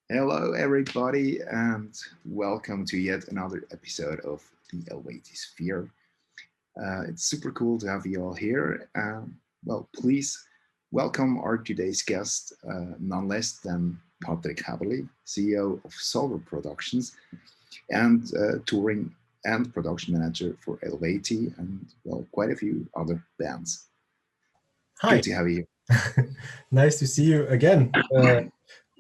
Hello, everybody, and welcome to yet another episode of the Eluveitie Sphere. It's super cool to have you all here. Please welcome our today's guest, none less than Patrick Häberli, CEO of Solver Productions and touring and production manager for Eluveitie and quite a few other bands. Hi. Good to have you. Nice to see you again.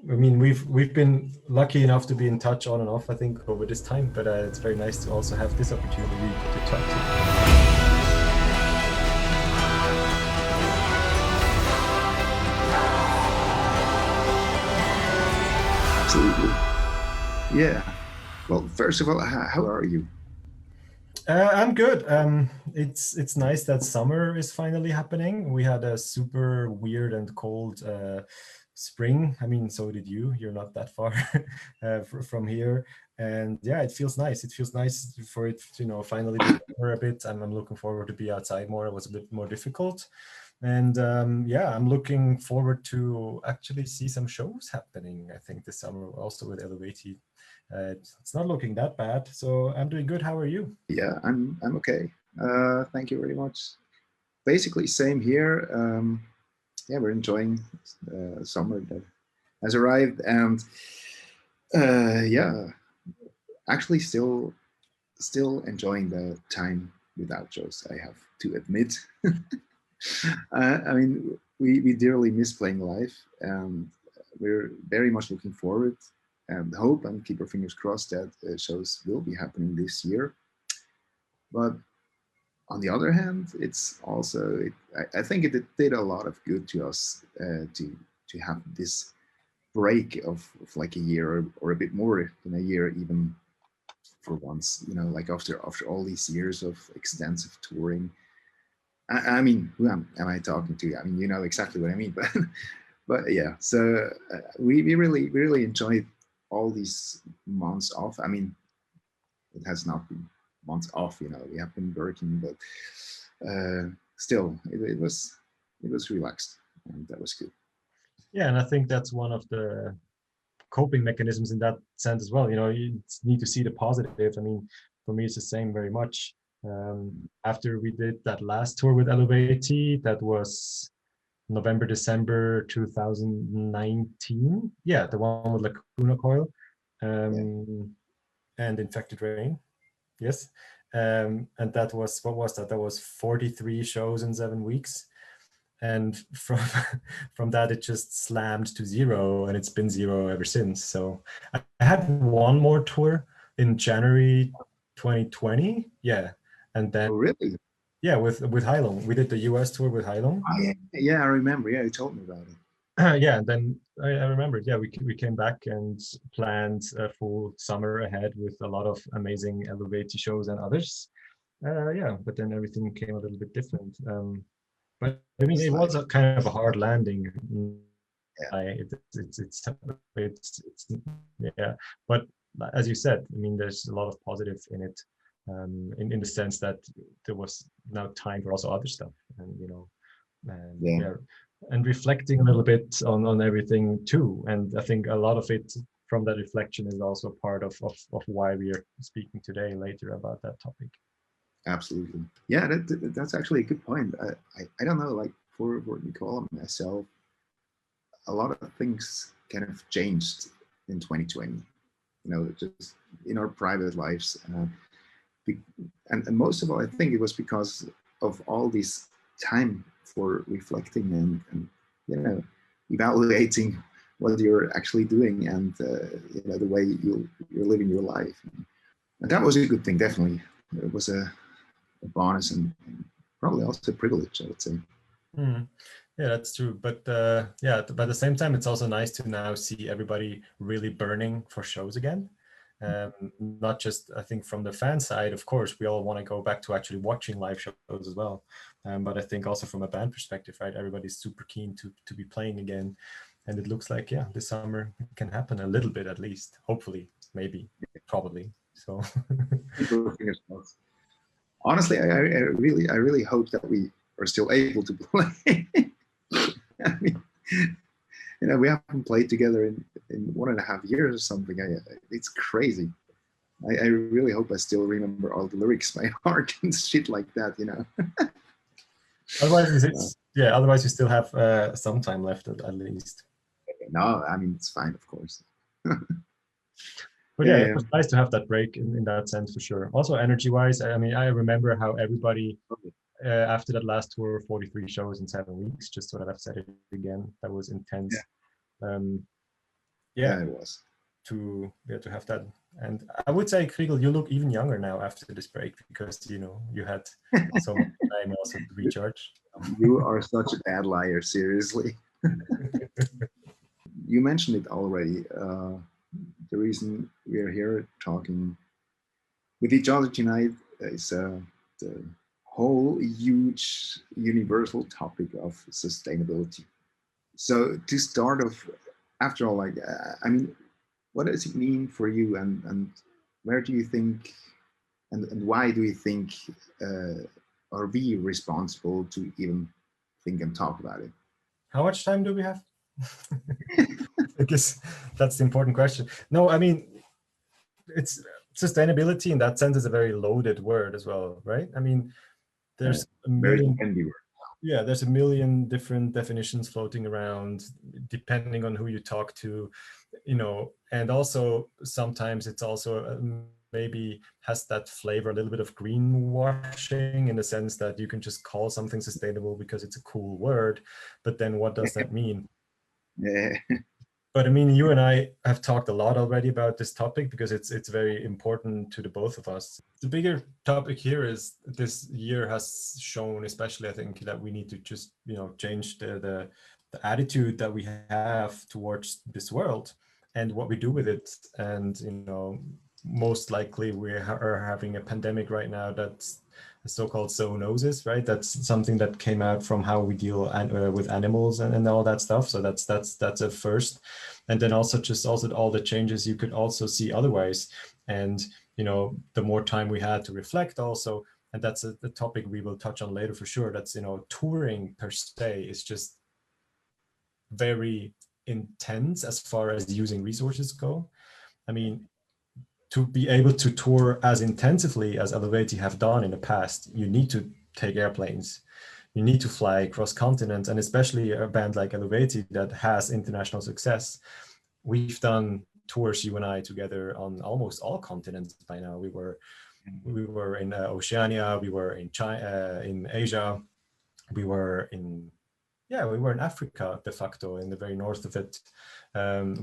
We've been lucky enough to be in touch on and off, I think, over this time, but it's very nice to also have this opportunity to talk to you. Absolutely. Yeah. Well, first of all, how are you? I'm good. It's nice that summer is finally happening. We had a super weird and cold spring. I mean, so did you. You're not that far from here, and yeah, it feels nice. It feels nice for it, finally be summer a bit. I'm looking forward to be outside more. It was a bit more difficult, and yeah, I'm looking forward to actually see some shows happening. I think this summer also with Eluveitie. It's not looking that bad, so I'm doing good. How are you? Yeah, I'm okay. Thank you very much. Basically, same here. Yeah, we're enjoying summer that has arrived, and yeah, actually still enjoying the time without shows, I have to admit. I mean, we dearly miss playing live, and we're very much looking forward and hope and keep our fingers crossed that shows will be happening this year. But on the other hand, it's also, I think it did a lot of good to us to have this break of like a year or a bit more than a year, even for once, like after all these years of extensive touring. I mean, who am I talking to? I mean, you know exactly what I mean, but yeah, so we really enjoyed all these months off. I mean, it has not been months off, we have been working, but still it was relaxed, and that was good. Yeah, and I think that's one of the coping mechanisms in that sense as well. You need to see the positive. I mean, for me, it's the same very much. After we did that last tour with Eluveitie, that was November, December 2019. Yeah, the one with Lacuna Coil and Infected Rain. Yes. And that was, what was that? That was 43 shows in 7 weeks. And from that, it just slammed to zero, and it's been zero ever since. So I had one more tour in January 2020. Yeah. And then, oh, really? Yeah, with Hylon. We did the US tour with Hylon. Oh, yeah, I remember. Yeah, you told me about it. Yeah, and then I remember, yeah, we came back and planned a full summer ahead with a lot of amazing Eluveitie shows and others. Yeah, but then everything came a little bit different. But I mean, it was a kind of a hard landing. Yeah. It's yeah. But as you said, I mean, there's a lot of positive in it, in the sense that there was now time for also other stuff, and and yeah, and reflecting a little bit on everything too. And I think a lot of it from that reflection is also part of why we are speaking today later about that topic. Absolutely. Yeah, that's actually a good point. I don't know, like for Nicole and myself, a lot of things kind of changed in 2020, just in our private lives. And most of all, I think it was because of all this time for reflecting and evaluating what you're actually doing and the way you're living your life. And that was a good thing, definitely. It was a bonus and probably also a privilege, I would say. Yeah, that's true. But yeah, but at the same time, it's also nice to now see everybody really burning for shows again. Not just, I think, from the fan side, of course, we all want to go back to actually watching live shows as well. But I think also from a band perspective, right, everybody's super keen to be playing again. And it looks like, yeah, this summer it can happen a little bit at least. Hopefully, maybe, probably. So honestly, I really hope that we are still able to play. I mean, You know, we haven't played together in 1.5 years or something. It's crazy. I really hope I still remember all the lyrics by heart and shit like that, you know. Otherwise, yeah. Otherwise, you still have some time left at least. No, I mean, it's fine, of course. But yeah, it was nice to have that break in that sense for sure. Also, energy-wise, I mean, I remember how everybody after that last tour, 43 shows in 7 weeks, just so that I've said it again, that was intense. Yeah, it was. To have that. And I would say, Chrigel, you look even younger now after this break because, you know, you had so much time also to recharge. You are such a bad liar, seriously. You mentioned it already. The reason we're here talking with each other tonight is the whole huge universal topic of sustainability. So to start off, after all, like, I mean, what does it mean for you, and where do you think, and why do you think are we responsible to even think and talk about it? How much time do we have? I guess that's the important question. No, I mean, it's sustainability in that sense is a very loaded word as well, right? I mean, there's a million. Yeah, there's a million different definitions floating around, depending on who you talk to, you know, and also sometimes it's also maybe has that flavor, a little bit of greenwashing in the sense that you can just call something sustainable because it's a cool word, but then what does that mean? Yeah. But I mean, you and I have talked a lot already about this topic because it's very important to the both of us. The bigger topic here is this year has shown, especially I think, that we need to just, you know, change the attitude that we have towards this world and what we do with it. And, you know, most likely we are having a pandemic right now that's a so-called zoonosis, right? That's something that came out from how we deal with animals and all that stuff. So that's a first. And then also just also all the changes you could also see otherwise. And, you know, the more time we had to reflect also, and that's a topic we will touch on later for sure. That's, you know, touring per se is just very intense as far as using resources go. I mean, to be able to tour as intensively as Eluveitie have done in the past, you need to take airplanes. You need to fly across continents, and especially a band like Eluveitie that has international success. We've done tours, you and I, together on almost all continents by now. We were in Oceania, we were in China, in Asia, we were in Africa de facto, in the very north of it.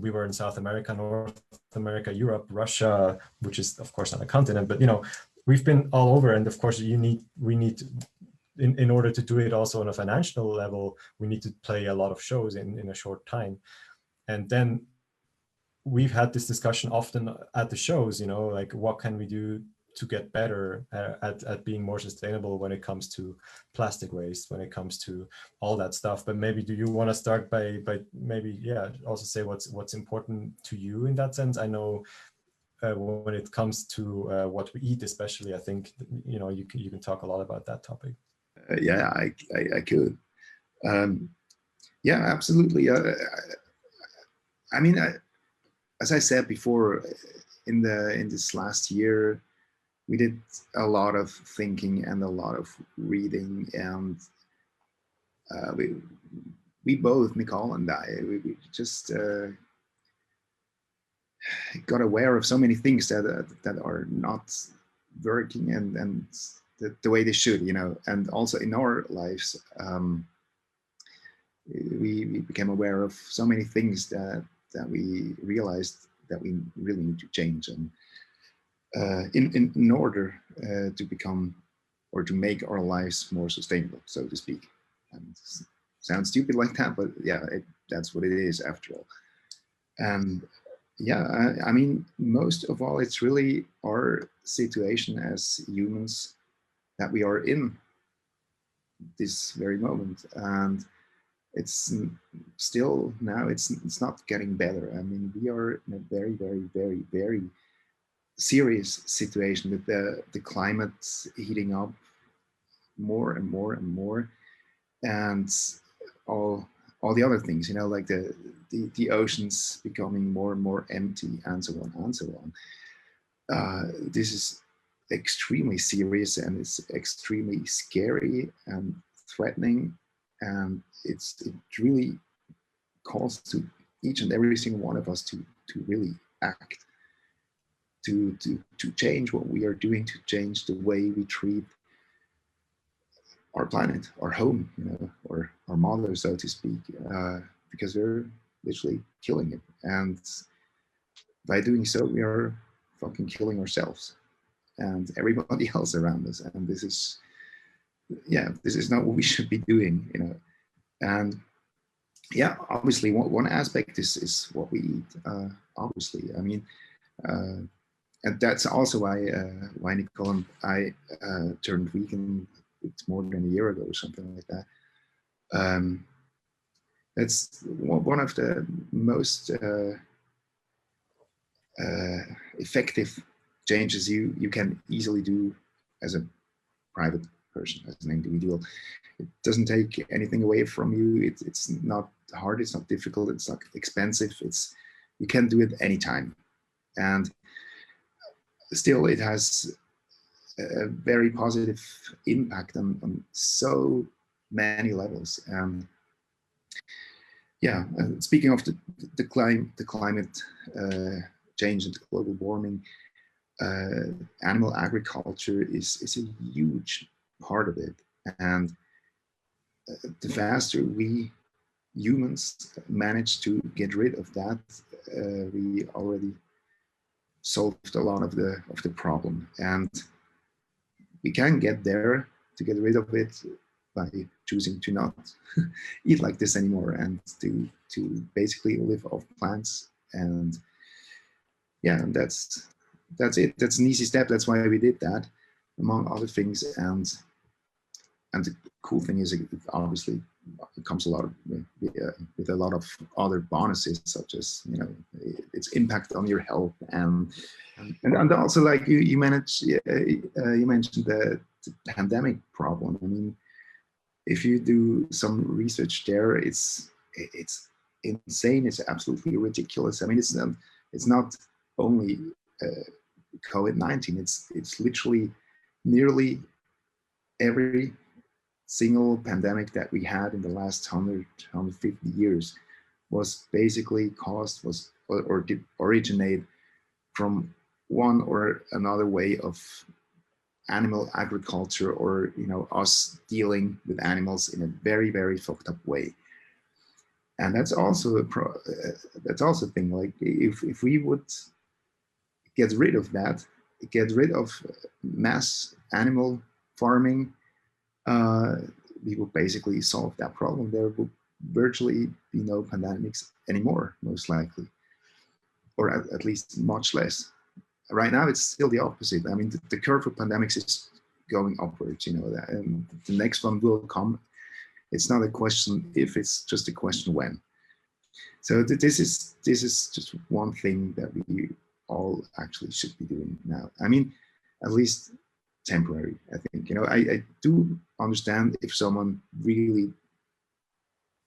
We were in South America, North America, Europe, Russia, which is of course not a continent, but you know, we've been all over. And of course, we need in order to do it also on a financial level, we need to play a lot of shows in a short time. And then we've had this discussion often at the shows, you know, like what can we do to get better at being more sustainable when it comes to plastic waste, when it comes to all that stuff. But maybe do you want to start by maybe, yeah, also say what's important to you in that sense? I know when it comes to what we eat, especially, I think, you know, you can talk a lot about that topic. Yeah, I could. Yeah, absolutely. I mean, as I said before, in this last year, we did a lot of thinking and a lot of reading, and we both, Nicole and I, we just got aware of so many things that are not working and the way they should, you know. And also in our lives, we became aware of so many things that we realized that we really need to change, and in order to become or to make our lives more sustainable, so to speak. And sounds stupid like that, but yeah, that's what it is after all. And yeah, I mean, most of all, it's really our situation as humans that we are in this very moment. And it's still now, it's not getting better. I mean, we are in a very, very, very, very serious situation with the climate heating up more and more and more, and all the other things, you know, like the the oceans becoming more and more empty, and so on and so on. This is extremely serious, and it's extremely scary and threatening, and it really calls to each and every single one of us to really act, to change what we are doing, to change the way we treat our planet, our home, you know, or our mother, so to speak, because we're literally killing it. And by doing so, we are fucking killing ourselves and everybody else around us. And this is, yeah, this is not what we should be doing, you know. And yeah, obviously one aspect is what we eat, obviously. I mean, and that's also why Nicole and I turned vegan. It's more than a year ago or something like that. That's one of the most effective changes you can easily do as a private person, as an individual. It doesn't take anything away from you. It's not hard, it's not difficult, it's not expensive. You can do it anytime. And still it has a very positive impact on so many levels. Yeah, speaking of the climate change and global warming, animal agriculture is a huge part of it. And the faster we humans manage to get rid of that, we already solved a lot of the problem. And we can get there to get rid of it by choosing to not eat like this anymore, and to basically live off plants. And yeah, that's it. That's an easy step. That's why we did that, among other things. And the cool thing is, it obviously it comes a lot of, with a lot of other bonuses, such as, you know, its impact on your health, and also, like you mentioned the pandemic problem. I mean, if you do some research there, it's insane. It's absolutely ridiculous. I mean, it's not only COVID-19. It's literally nearly every single pandemic that we had in the last 150 years was basically or did originate from one or another way of animal agriculture, or, you know, us dealing with animals in a very, very fucked up way. And that's also a thing. Like, if we would get rid of that, get rid of mass animal farming, we will basically solve that problem. There will virtually be no pandemics anymore, most likely, or at least much less. Right now, it's still the opposite. I mean, the curve of pandemics is going upwards, you know, and the next one will come. It's not a question if, it's just a question when. So this is just one thing that we all actually should be doing now. I mean, at least temporary, I think. You know, I do understand if someone really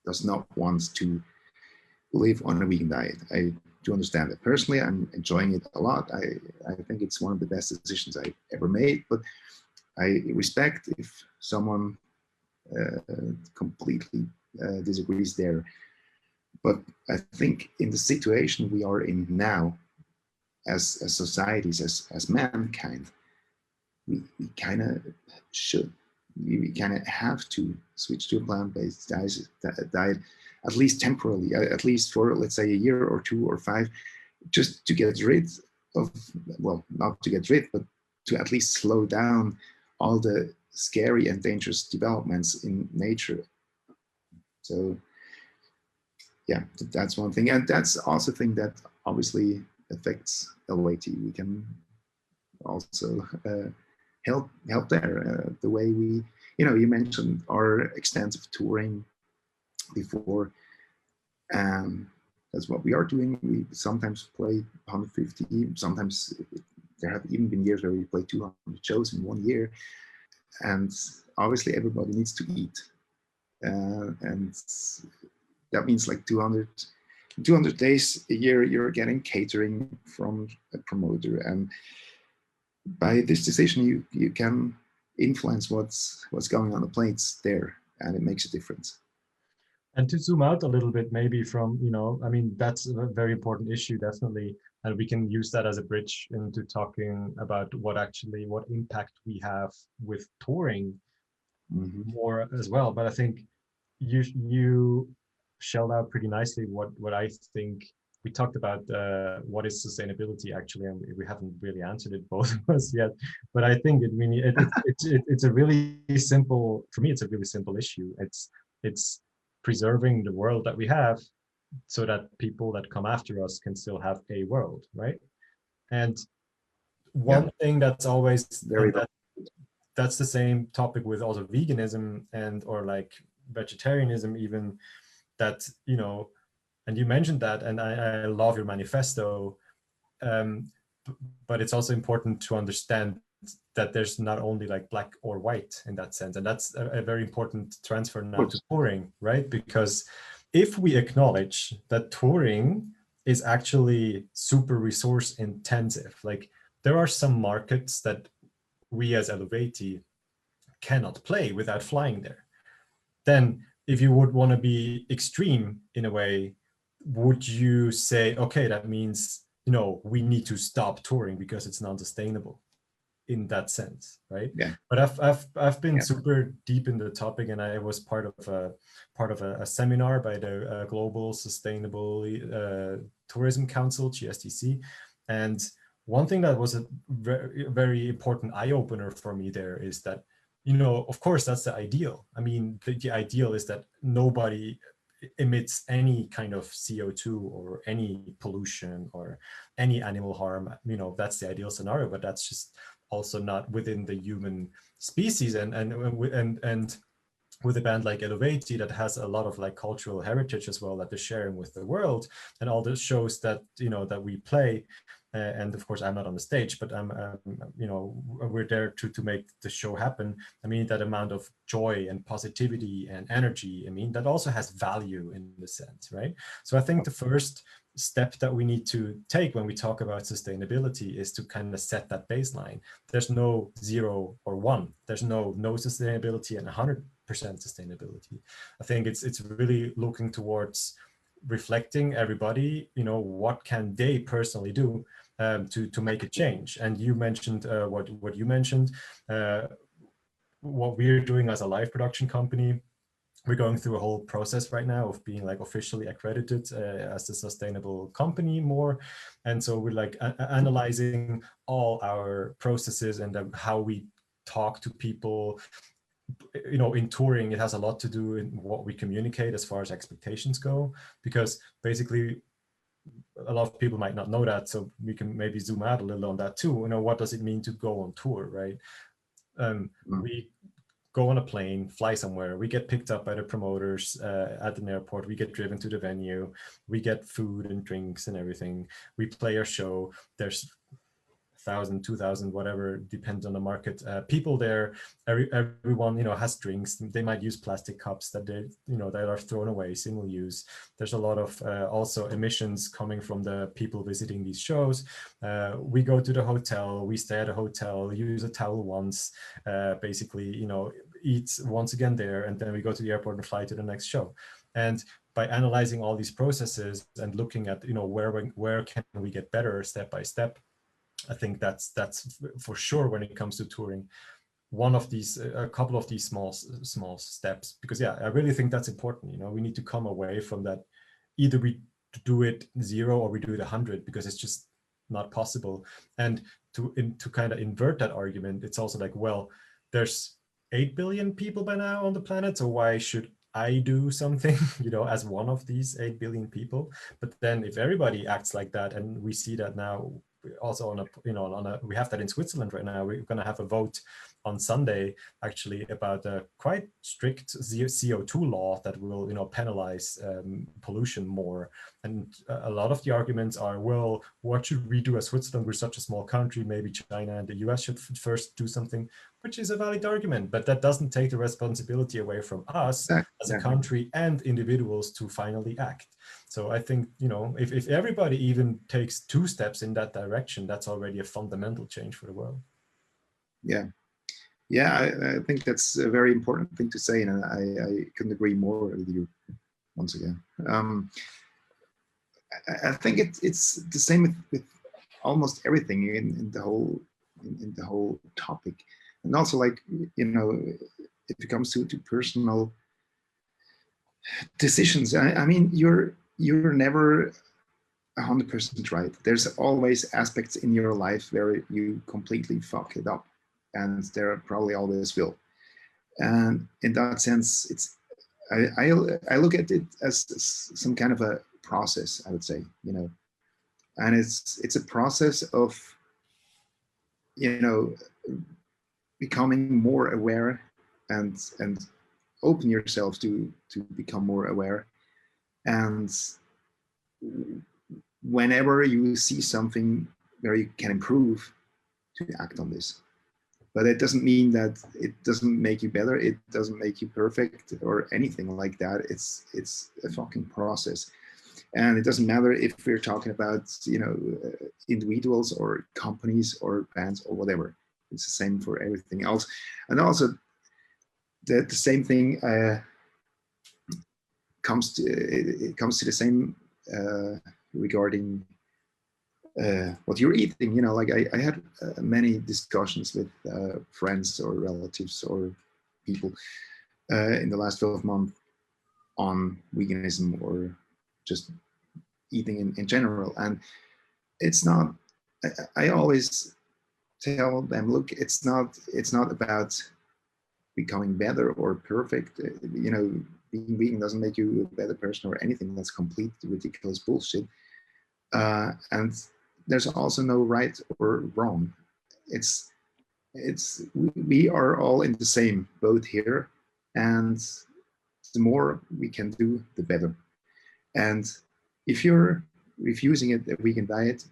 does not want to live on a vegan diet. I do understand that. Personally, I'm enjoying it a lot. I think it's one of the best decisions I ever made, but I respect if someone completely disagrees there. But I think in the situation we are in now, as societies, as mankind, we kind of should, we kind of have to switch to a plant-based diet, at least temporarily, at least for, let's say, a year or 2 or 5, just to get rid of, well, not to get rid, but to at least slow down all the scary and dangerous developments in nature. So yeah, that's one thing. And that's also a thing that obviously affects Eluveitie. We can also help there. The way we, you know, you mentioned our extensive touring before. That's what we are doing. We sometimes play 150, sometimes there have even been years where we play 200 shows in 1 year. And obviously everybody needs to eat. And that means like 200 200 days a year, you're getting catering from a promoter, and by this decision, you can influence what's going on the plates there, and it makes a difference. And to zoom out a little bit, maybe from, I mean, that's a very important issue, definitely. And we can use that as a bridge into talking about what impact we have with touring more as well. But I think you shelled out pretty nicely what I think. We talked about what is sustainability actually, and we haven't really answered it, both of us, yet. But I think it's a really simple, for me, it's a really simple issue. It's preserving the world that we have so that people that come after us can still have a world, right? And one thing that's always that's the same topic with also veganism or like vegetarianism even, that, and you mentioned that, and I love your manifesto, but it's also important to understand that there's not only like black or white in that sense. And that's a very important transfer now to touring, right? Because if we acknowledge that touring is actually super resource intensive, like there are some markets that we as Eluveitie cannot play without flying there, then if you would want to be extreme in a way, would you say, okay, that means, we need to stop touring because it's non-sustainable in that sense, right? Yeah. But I've been super deep in the topic, and I was part of a seminar by the Global Sustainable Tourism Council, GSTC, and one thing that was a very, very important eye-opener for me there is that, of course, that's the ideal. I mean, the ideal is that nobody emits any kind of CO2 or any pollution or any animal harm. That's the ideal scenario, but that's just also not within the human species. And with a band like Eluveitie that has a lot of like cultural heritage as well that they're sharing with the world, and all the shows that that we play. And of course, I'm not on the stage, but we're there to make the show happen. I mean, that amount of joy and positivity and energy, I mean, that also has value in the sense, right? So I think the first step that we need to take when we talk about sustainability is to kind of set that baseline. There's no 0 or 1. There's no sustainability and 100% sustainability. I think it's really looking towards reflecting everybody, what can they personally do to make a change. And you mentioned what you mentioned, what we're doing as a live production company. We're going through a whole process right now of being like officially accredited as a sustainable company more. And so we're like analyzing all our processes and how we talk to people. In touring, it has a lot to do in what we communicate as far as expectations go, because basically a lot of people might not know that. So we can maybe zoom out a little on that too. What does it mean to go on tour, right? We go on a plane, fly somewhere, we get picked up by the promoters at an airport, we get driven to the venue, we get food and drinks and everything, we play our show, there's 1,000, 2,000, whatever, depends on the market. People there, everyone, has drinks. They might use plastic cups that they, that are thrown away, single use. There's a lot of also emissions coming from the people visiting these shows. We go to the hotel, we stay at a hotel, use a towel once, basically, eat once again there, and then we go to the airport and fly to the next show. And by analyzing all these processes and looking at, where can we get better step by step, I think that's for sure when it comes to touring, one of these, a couple of these small steps, because I really think that's important. We need to come away from that. Either we do it 0 or we do it 100, because it's just not possible. And to kind of invert that argument, it's also like, well, there's 8 billion people by now on the planet, so why should I do something, as one of these 8 billion people? But then if everybody acts like that, and we see that now, also we have that in Switzerland right now. We're going to have a vote on Sunday, actually, about a quite strict CO2 law that will, penalize pollution more. And a lot of the arguments are, well, what should we do as Switzerland? We're such a small country. Maybe China and the US should first do something, which is a valid argument, but that doesn't take the responsibility away from us as a country and individuals to finally act. So I think, you know, if everybody even takes 2 steps in that direction, that's already a fundamental change for the world. Yeah. Yeah, I think that's a very important thing to say, and I couldn't agree more with you once again. I think it's the same with almost everything in the whole in the whole topic, and also, like, you know, if it comes to personal decisions. I mean, you're never 100% right. There's always aspects in your life where you completely fuck it up, and there probably always will. And in that sense, it's I look at it as some kind of a process, I would say, you know, and it's a process of, you know, becoming more aware and open yourself to become more aware. And whenever you see something where you can improve, to act on this. But it doesn't mean that it doesn't make you better. It doesn't make you perfect or anything like that. It's a fucking process. And it doesn't matter if we're talking about, you know, individuals or companies or bands or whatever. It's the same for everything else. And also the same thing comes to the same regarding what you're eating. You know, like I had many discussions with friends or relatives or people in the last 12 months on veganism or just eating in general. And it's not, I always tell them, look, it's not about becoming better or perfect. You know, being vegan doesn't make you a better person or anything. That's complete ridiculous bullshit. And there's also no right or wrong. It's we are all in the same boat here, and the more we can do, the better. And if you're refusing a vegan diet,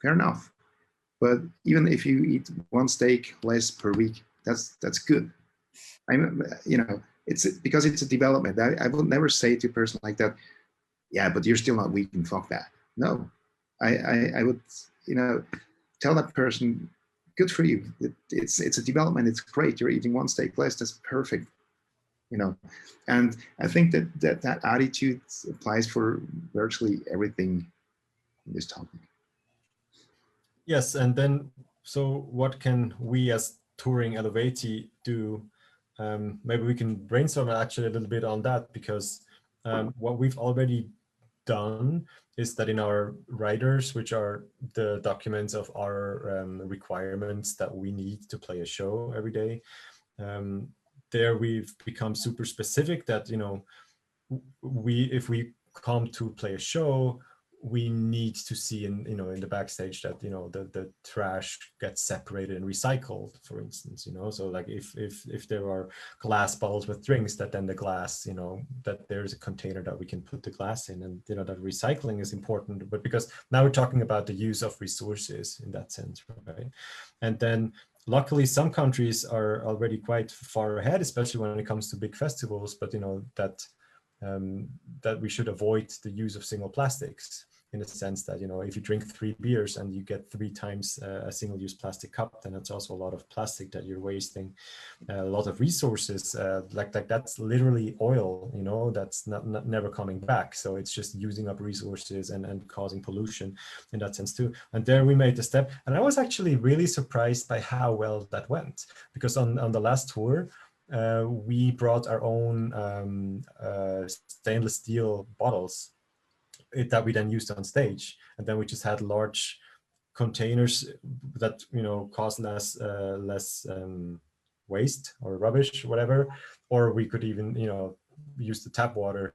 fair enough. But even if you eat 1 steak less per week, that's good. I'm, you know, it's because it's a development. I will never say to a person like that, yeah, but you're still not vegan. Fuck that. No, I would, you know, tell that person, good for you. It's a development. It's great. You're eating 1 steak less. That's perfect. You know, and I think that attitude applies for virtually everything in this topic. Yes, and then, so what can we as touring Eluveitie do? Maybe we can brainstorm actually a little bit on that, because what we've already done is that in our riders, which are the documents of our requirements that we need to play a show every day, there we've become super specific that, you know, if we come to play a show, we need to see in, you know, in the backstage that, you know, the trash gets separated and recycled, for instance, you know. So like if there are glass bottles with drinks, that then the glass, you know, that there's a container that we can put the glass in, and, you know, that recycling is important. But because now we're talking about the use of resources in that sense, right? And then luckily some countries are already quite far ahead, especially when it comes to big festivals, but, you know, that we should avoid the use of single plastics, in the sense that, you know, if you drink 3 beers and you get 3 times a single-use plastic cup, then it's also a lot of plastic that you're wasting, a lot of resources, like that's literally oil, you know, that's not never coming back. So it's just using up resources and causing pollution in that sense too. And there we made the step, and I was actually really surprised by how well that went, because on the last tour, we brought our own stainless steel bottles that we then used on stage, and then we just had large containers that, you know, cause less waste or rubbish, whatever. Or we could even, you know, use the tap water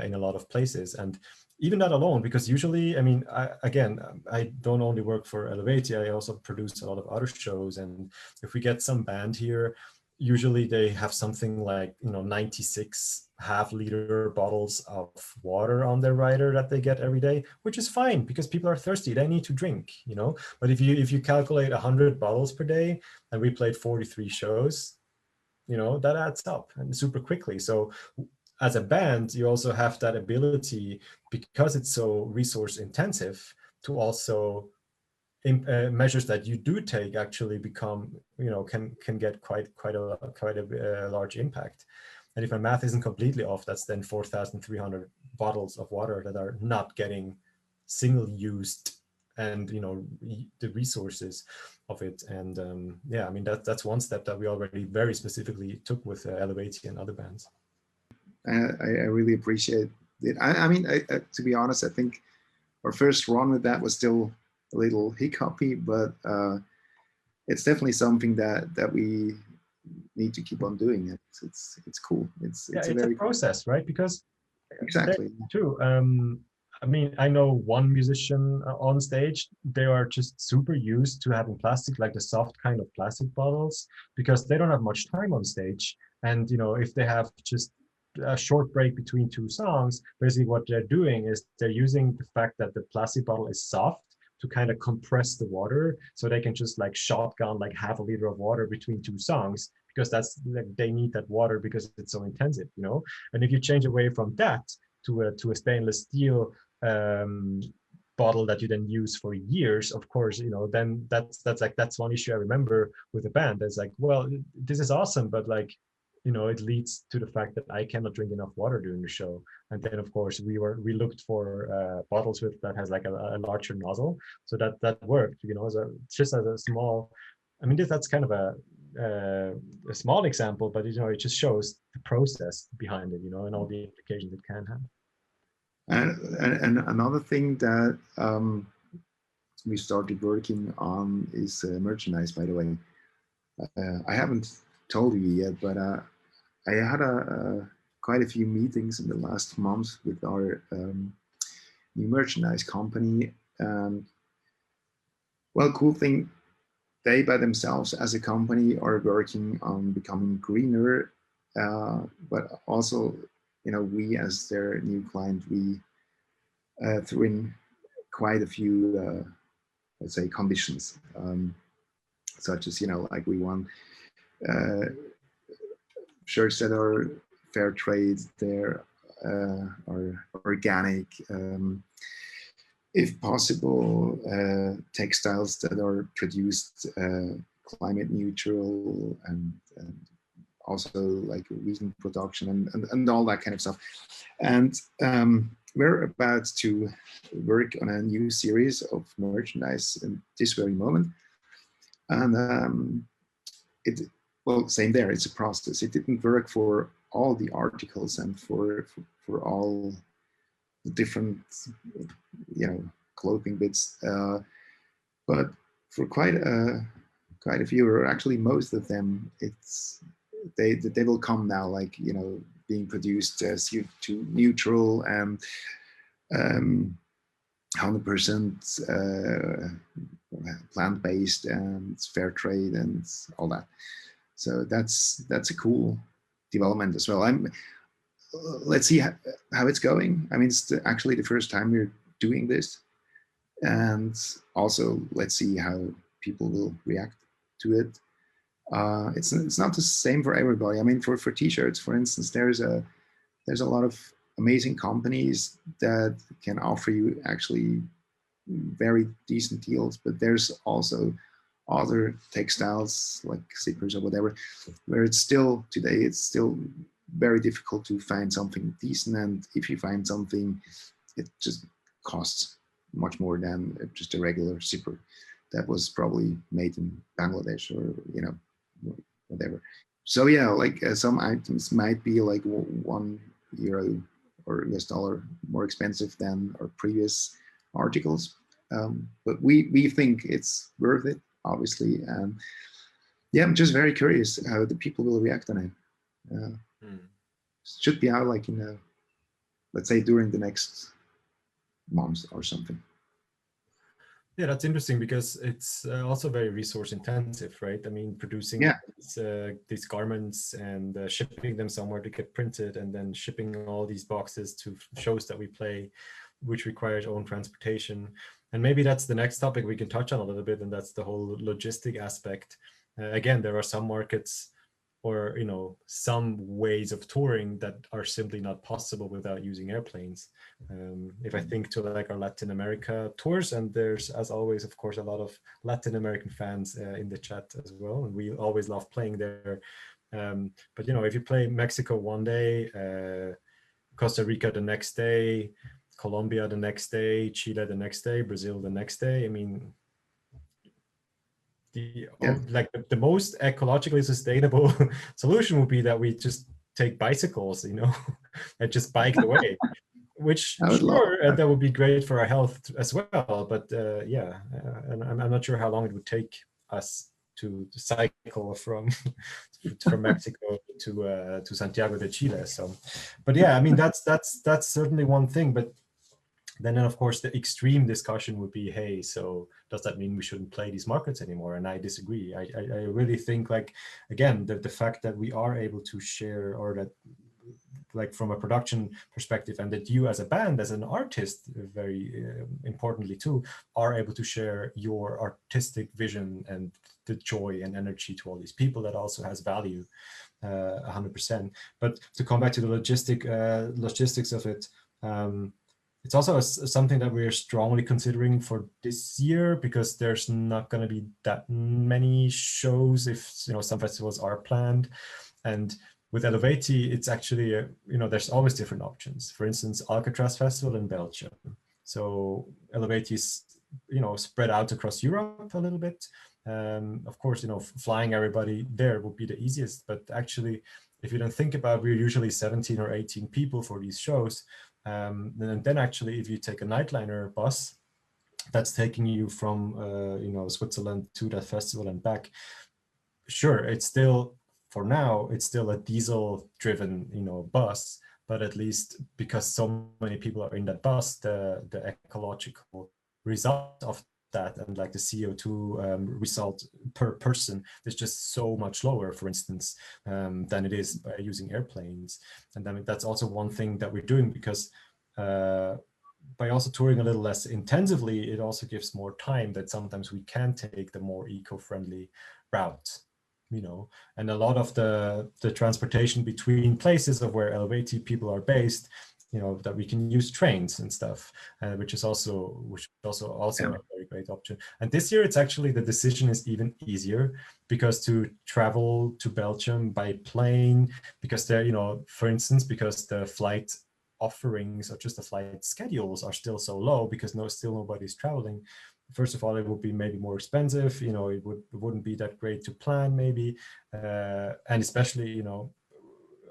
in a lot of places. And even that alone, because usually, I mean, I don't only work for Eluveitie, I also produce a lot of other shows. And if we get some band here, usually they have something like, you know, 96 half-liter bottles of water on their rider that they get every day, which is fine because people are thirsty, they need to drink, you know. But if you calculate 100 bottles per day, and we played 43 shows, you know, that adds up and super quickly. So as a band, you also have that ability, because it's so resource intensive, to also measures that you do take actually become, can get quite a large impact. And if my math isn't completely off, that's then 4,300 bottles of water that are not getting single used, and the resources of it. And yeah, I mean, that's one step that we already very specifically took with Eluveitie and other bands. I really appreciate it. I mean, to be honest, I think our first run with that was still a little hiccupy, but it's definitely something that we need to keep on doing. It's cool. It's a very process, right? Because exactly too. I mean, I know one musician on stage, they are just super used to having plastic, like the soft kind of plastic bottles, because they don't have much time on stage. And, if they have just a short break between two songs, basically what they're doing is they're using the fact that the plastic bottle is soft to kind of compress the water, so they can just like shotgun like half a liter of water between two songs, because that's like, they need that water because it's so intensive, And if you change away from that to a stainless steel bottle that you then use for years, of course, then that's one issue I remember with the band. It's like, well, this is awesome, but like, it leads to the fact that I cannot drink enough water during the show. And then of course we looked for bottles that has like a larger nozzle, so that worked, so just as a small, I mean, that's kind of a small example, but it just shows the process behind it, and all the implications it can have. And another thing that we started working on is merchandise, by the way. I haven't told you yet, but I had quite a few meetings in the last month with our new merchandise company. And well, cool thing, they by themselves as a company are working on becoming greener, but also, we as their new client, we threw in quite a few, let's say, conditions, such as, like we want shirts that are fair trade, there are organic, if possible, textiles that are produced climate neutral, and also like vegan production, and all that kind of stuff. And we're about to work on a new series of merchandise in this very moment. And well, same there, it's a process. It didn't work for all the articles and for all the different, clothing bits, but for quite a few, or actually most of them, they will come now, like, being produced as CO2 neutral and 100% plant-based and fair trade and all that. So that's a cool development as well. Let's see how it's going. I mean, it's actually the first time we're doing this, and also let's see how people will react to it. It's not the same for everybody. I mean, for t-shirts, for instance, there's a lot of amazing companies that can offer you actually very decent deals, but there's also other textiles like zippers or whatever, where it's still very difficult to find something decent. And if you find something, it just costs much more than just a regular zipper that was probably made in Bangladesh or whatever. So yeah, like some items might be like €1 or US dollar more expensive than our previous articles, but we think it's worth it, obviously. And yeah, I'm just very curious how the people will react on it. Should be out like let's say during the next month or something. Yeah, that's interesting because it's also very resource intensive, right? I mean, producing these garments and shipping them somewhere to get printed, and then shipping all these boxes to shows that we play, which requires own transportation. And maybe that's the next topic we can touch on a little bit, and that's the whole logistic aspect. Again, there are some markets or some ways of touring that are simply not possible without using airplanes. If I think to like our Latin America tours, and there's, as always, of course, a lot of Latin American fans in the chat as well, and we always love playing there. But if you play Mexico one day, Costa Rica the next day, Colombia the next day, Chile the next day, Brazil the next day, I mean, the most ecologically sustainable solution would be that we just take bicycles, and just bike the way, which sure, that would be great for our health as well. But and I'm not sure how long it would take us to cycle from Mexico to Santiago de Chile. So, but yeah, I mean, that's certainly one thing. But then, of course, the extreme discussion would be, hey, so does that mean we shouldn't play these markets anymore? And I disagree. I really think, like, again, the fact that we are able to share, or that, like, from a production perspective, and that you as a band, as an artist, very importantly too, are able to share your artistic vision and the joy and energy to all these people, that also has value 100%. But to come back to the logistics of it, it's also something that we're strongly considering for this year, because there's not going to be that many shows if some festivals are planned. And with Eluveitie, it's actually there's always different options. For instance, Alcatraz Festival in Belgium. So Eluveitie is spread out across Europe a little bit. Of course, flying everybody there would be the easiest. But actually, if you don't think about it, we're usually 17 or 18 people for these shows. And then actually, if you take a nightliner bus that's taking you from Switzerland to that festival and back, sure, it's still, for now, it's still a diesel driven bus, but at least because so many people are in that bus, the ecological result of that, and like the CO2 result per person, is just so much lower, for instance, than it is by using airplanes. And then that's also one thing that we're doing, because by also touring a little less intensively, it also gives more time that sometimes we can take the more eco-friendly route. And a lot of the transportation between places of where Eluveitie people are based, that we can use trains and stuff, which is also a very great option. And this year, it's actually, the decision is even easier, because to travel to Belgium by plane, because there, for instance, because the flight offerings or just the flight schedules are still so low, because still nobody's traveling. First of all, it would be maybe more expensive. It wouldn't be that great to plan, maybe, and especially,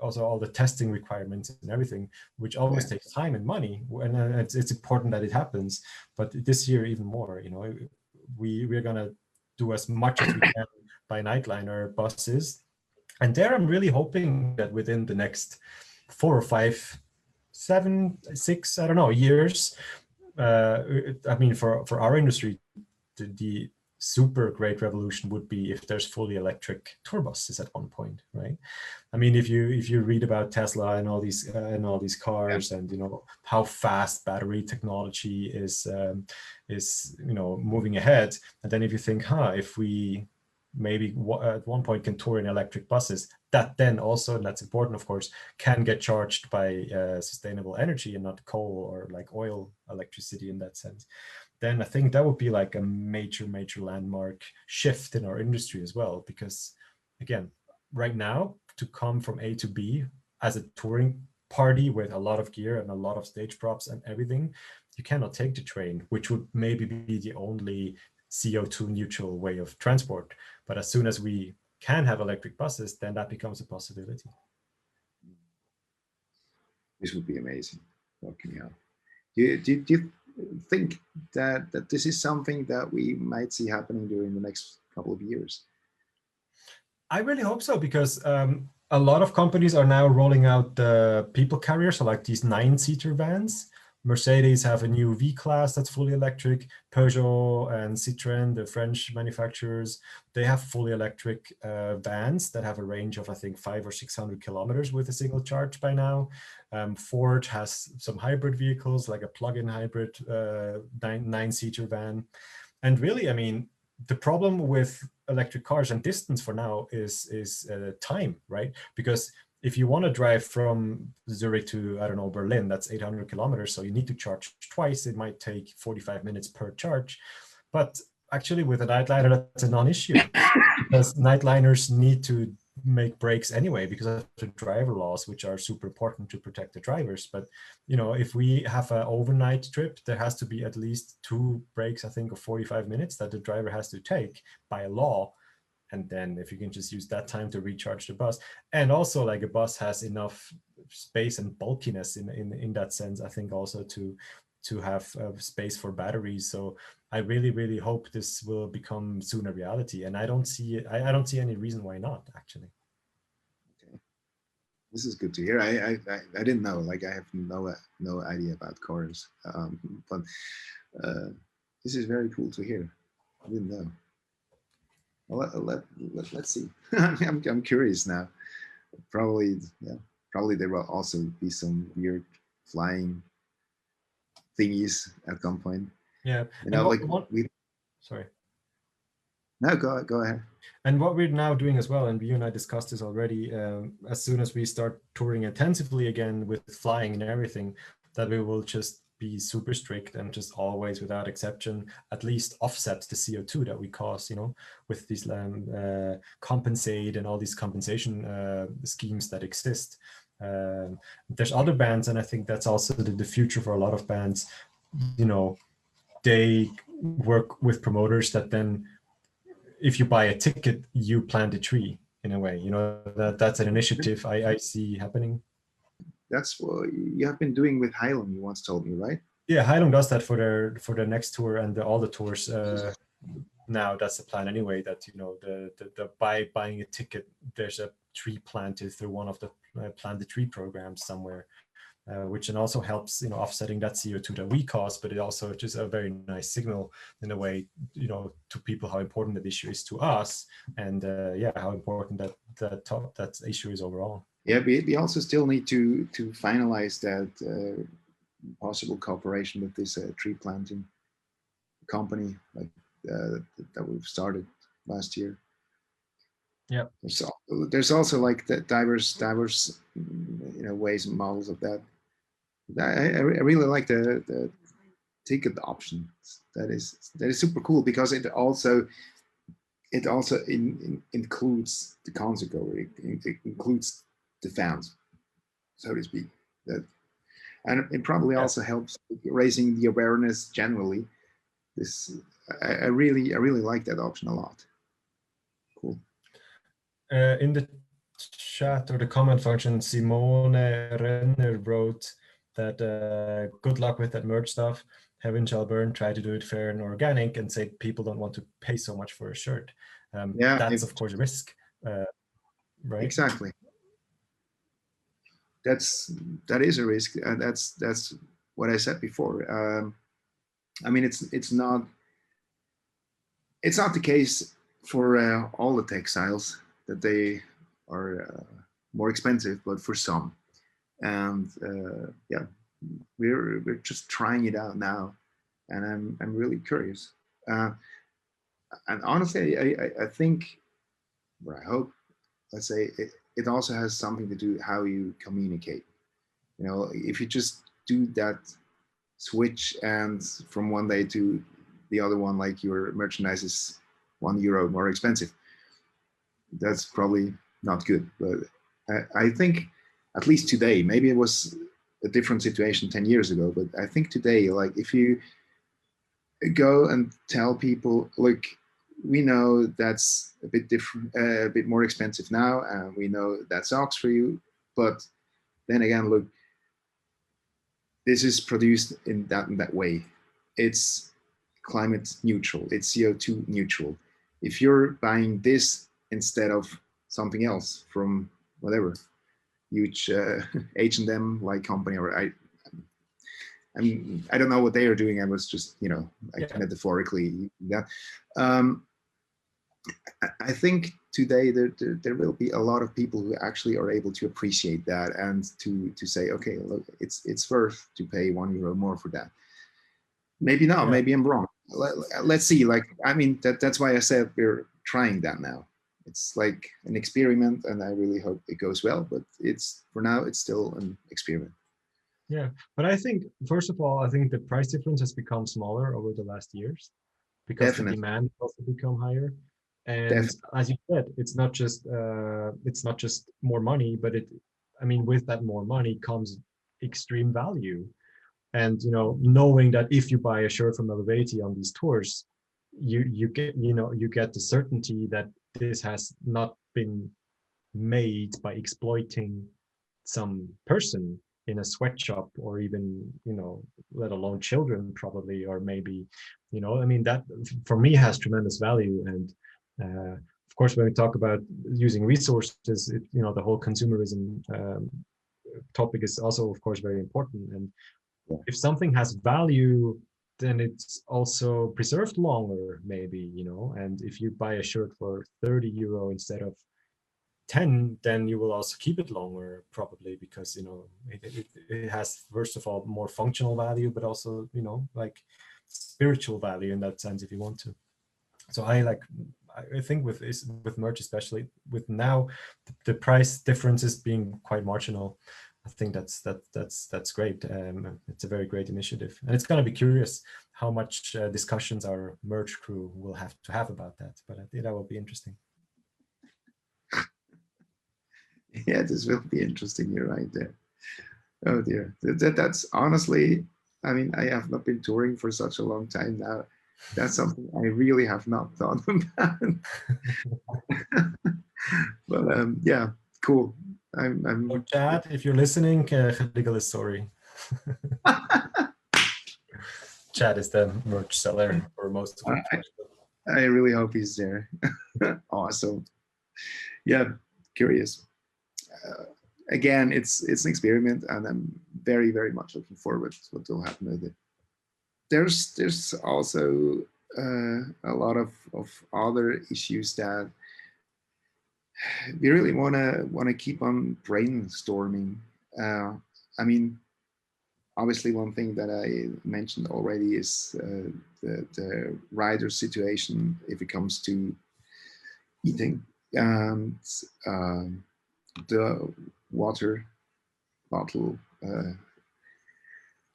also all the testing requirements and everything, which always takes time and money, and it's important that it happens. But this year, even more, we're gonna do as much as we can by nightliner buses, and there I'm really hoping that within the next 4 or 5, 7, 6, I don't know, years. I mean, for our industry, the super great revolution would be if there's fully electric Tourbusses at one point, right? I mean, if you read about Tesla and all these cars, and how fast battery technology is moving ahead, and then if you think, if we maybe at one point can tour in electric buses, that then also, and that's important, of course, can get charged by sustainable energy and not coal or like oil electricity in that sense, then I think that would be like a major landmark shift in our industry as well. Because again, right now, to come from A to B as a touring party with a lot of gear and a lot of stage props and everything, you cannot take the train, which would maybe be the only CO2 neutral way of transport. But as soon as we can have electric buses, then that becomes a possibility. This would be amazing. Working out. Do you think that this is something that we might see happening during the next couple of years? I really hope so, because a lot of companies are now rolling out the people carriers, so like these 9-seater vans. Mercedes have a new V-Class that's fully electric. Peugeot and Citroën, the French manufacturers, they have fully electric vans that have a range of, I think, 500 or 600 kilometers with a single charge by now. Ford has some hybrid vehicles, like a plug-in hybrid 9-seater van. And really, I mean, the problem with electric cars and distance for now is time, right? Because if you want to drive from Zurich to, I don't know, Berlin, that's 800 kilometers. So you need to charge twice. It might take 45 minutes per charge. But actually with a nightliner, that's a non-issue, because nightliners need to make brakes anyway because of the driver laws, which are super important to protect the drivers. But you know, if we have an overnight trip, there has to be at least 2 breaks, I think, of 45 minutes that the driver has to take by law. And then if you can just use that time to recharge the bus, and also like a bus has enough space and bulkiness in that sense, I think, also to have space for batteries. So I really hope this will become soon a reality, and I don't see any reason why not, actually. Okay, this is good to hear. I didn't know. Like, I have no idea about cars, but this is very cool to hear. I didn't know. Well, let's see. I'm curious now. Probably, yeah. Probably there will also be some weird flying thingies at some point. Yeah. You know, like sorry. No, go ahead. And what we're now doing as well, and you and I discussed this already, as soon as we start touring intensively again with flying and everything, that we will just be super strict and just always, without exception, at least offset the CO2 that we cause, you know, with these compensate and all these compensation schemes that exist. There's other bands, and I think that's also the future for a lot of bands. You know, they work with promoters that then, if you buy a ticket, you plant a tree in a way. You know, that's an initiative I see happening. That's what you have been doing with Heilung, you once told me, right? Yeah, Heilung does that for their next tour and all the tours. Now that's the plan anyway, that, you know, the by buying a ticket, there's a tree planted through one of the plant the tree programs somewhere, which then also helps, you know, offsetting that CO2 that we cause, but it also just a very nice signal in a way, you know, to people how important that issue is to us, and yeah, how important that issue is overall. Yeah, we also still need to finalize that possible cooperation with this tree planting company, like that we've started last year. Yeah, there's also like the diverse you know, ways and models of that. I really like the ticket option. That is super cool, because it also includes the concert goer. It includes the fans, so to speak. And it probably also helps raising the awareness generally. I really like that option a lot. Cool. In the chat or the comment function, Simone Renner wrote that good luck with that merch stuff. Heaven shall burn, try to do it fair and organic, and say people don't want to pay so much for a shirt. Yeah, that's of course a risk, right? Exactly. That is a risk, and that's what I said before. I mean, it's not the case for all the textiles that they are more expensive, but for some, and yeah, we're just trying it out now, and I'm really curious. And honestly, I think, or I hope, let's say, it also has something to do how you communicate. You know, if you just do that switch and from one day to the other one, like your merchandise is €1 more expensive, that's probably not good. But I think, at least today, maybe it was a different situation 10 years ago, but I think today, like, if you go and tell people, look, we know that's a bit different, a bit more expensive now, and we know that sucks for you, but then again, look, this is produced in that way. It's climate neutral, it's CO2 neutral. If you're buying this instead of something else from whatever huge H&M like company, or I mean, I don't know what they are doing. I was just, you know, like, metaphorically that. I think today there will be a lot of people who actually are able to appreciate that, and to say, okay, look, it's worth to pay €1 more for that. Maybe not. Maybe I'm wrong. let's see. Like, I mean, that's why I said we're trying that now. It's like an experiment, and I really hope it goes well. But it's for now, it's still an experiment. Yeah, but I think, first of all, I think the price difference has become smaller over the last years because the Definitely, demand has also become higher. And definitely. as you said, it's not just more money, but I mean, with that more money comes extreme value. And knowing that if you buy a shirt from Eluveitie on these tours, you get you get the certainty that this has not been made by exploiting some person in a sweatshop, or even let alone children probably, or maybe I mean, that for me has tremendous value. And of course, when we talk about using resources, the whole consumerism topic is also, of course, very important. And if something has value, then it's also preserved longer, maybe, and if you buy a shirt for 30 euro instead of 10, then you will also keep it longer, probably, because it has, first of all, more functional value, but also like spiritual value in that sense, if you want to. So I think with merch, especially with now the price differences being quite marginal, I think that's great. It's a very great initiative, and it's going to be curious how much discussions our merch crew will have to have about that. But I think that will be interesting. Yeah, this will be interesting. You're right there. Oh dear, that's honestly. I mean, I have not been touring for such a long time now. That's something I really have not thought about. But yeah, cool. So Chad, if you're listening, Chrigel is sorry. Chad is the merch seller for most of it. I really hope he's there. Awesome. Yeah, curious. Again, it's an experiment, and I'm very, very much looking forward to what will happen with it. There's also a lot of other issues that we really want to keep on brainstorming. I mean, obviously, one thing that I mentioned already is the rider situation if it comes to eating, and the water bottle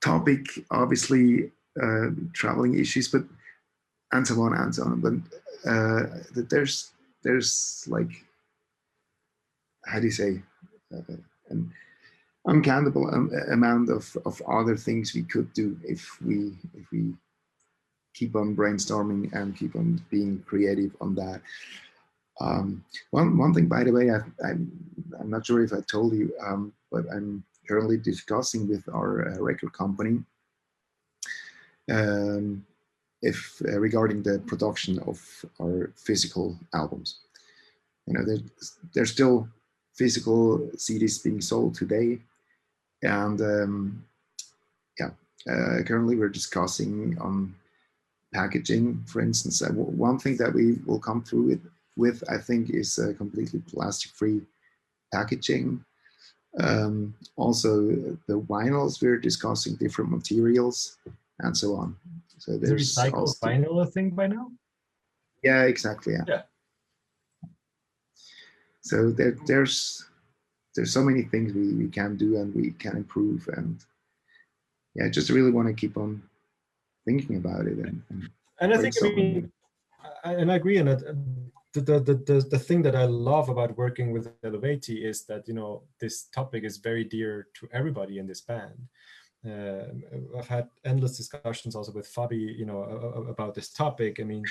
topic, obviously, traveling issues, but and so on and so on. But there's like, how do you say, an uncountable amount of other things we could do if we keep on brainstorming and keep on being creative on that. One thing, by the way, I'm not sure if I told you, but I'm currently discussing with our record company if regarding the production of our physical albums. There's still physical CDs being sold today, and yeah, currently we're discussing on packaging, for instance. One thing that we will come through with I think, is completely plastic-free packaging. Also, the vinyls, we're discussing different materials and so on. So there's recycled also, vinyl a thing by now? Yeah, exactly. Yeah. So there's so many things we can do and we can improve, and yeah, I just really want to keep on thinking about it and I think, I mean, and I agree on it. The thing that I love about working with Eluveitie is that this topic is very dear to everybody in this band. I've had endless discussions also with Fabi, about this topic. I mean,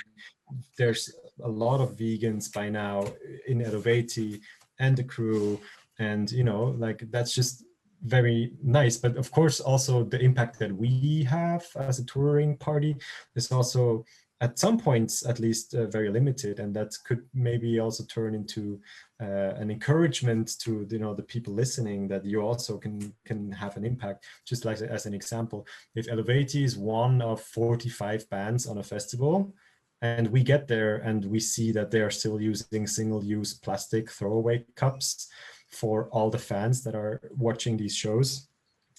there's a lot of vegans by now in Eluveitie and the crew, and like, that's just very nice. But of course, also the impact that we have as a touring party is also, at some points at least, very limited, and that could maybe also turn into an encouragement to the people listening, that you also can have an impact. Just like, as an example, if Eluveitie is one of 45 bands on a festival, and we get there and we see that they are still using single-use plastic throwaway cups for all the fans that are watching these shows,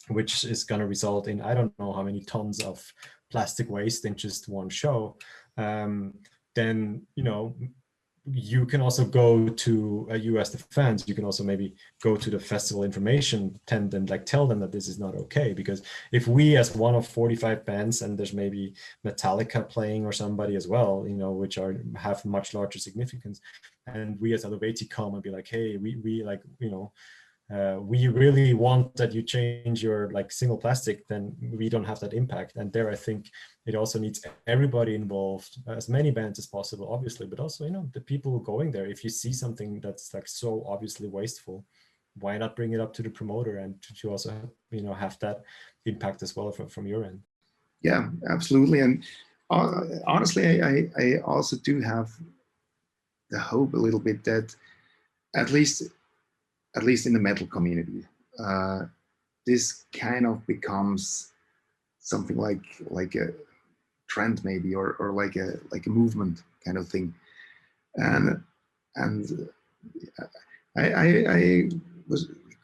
which is going to result in, I don't know how many tons of plastic waste in just one show, then, you know, you can also go to a US Defense. You can also maybe go to the festival information tent and like tell them that this is not okay. Because if we, as one of 45 bands, and there's maybe Metallica playing or somebody as well, you know, which have much larger significance, and we as Eluveitie come and be like, hey, we like, you know, we really want that you change your like single plastic, then we don't have that impact. And there, I think it also needs everybody involved, as many bands as possible, obviously, but also, you know, the people going there. If you see something that's like so obviously wasteful, why not bring it up to the promoter and to also, you know, have that impact as well from your end? Yeah, absolutely. And honestly, I also do have the hope a little bit that at least in the metal community, this kind of becomes something like a trend maybe, or like a movement kind of thing. And I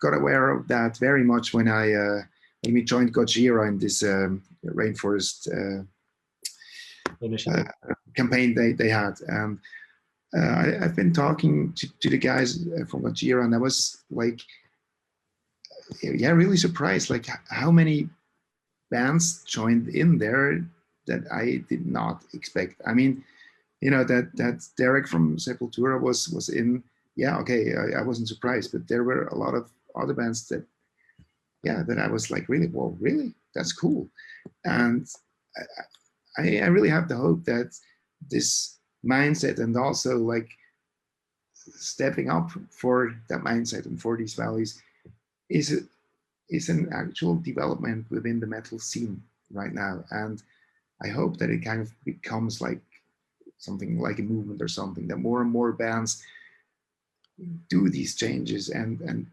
got aware of that very much when we joined Gojira in this rainforest campaign they had. And I've been talking to the guys from Gojira, and I was like, yeah, really surprised, like how many bands joined in there that I did not expect. I mean, you know, that Derek from Sepultura was in. Yeah, okay, I wasn't surprised, but there were a lot of other bands that, yeah, that I was like, really, well, really, that's cool. And I really have the hope that this mindset, and also like stepping up for that mindset and for these values, is an actual development within the metal scene right now. And I hope that it kind of becomes like something like a movement or something, that more and more bands do these changes and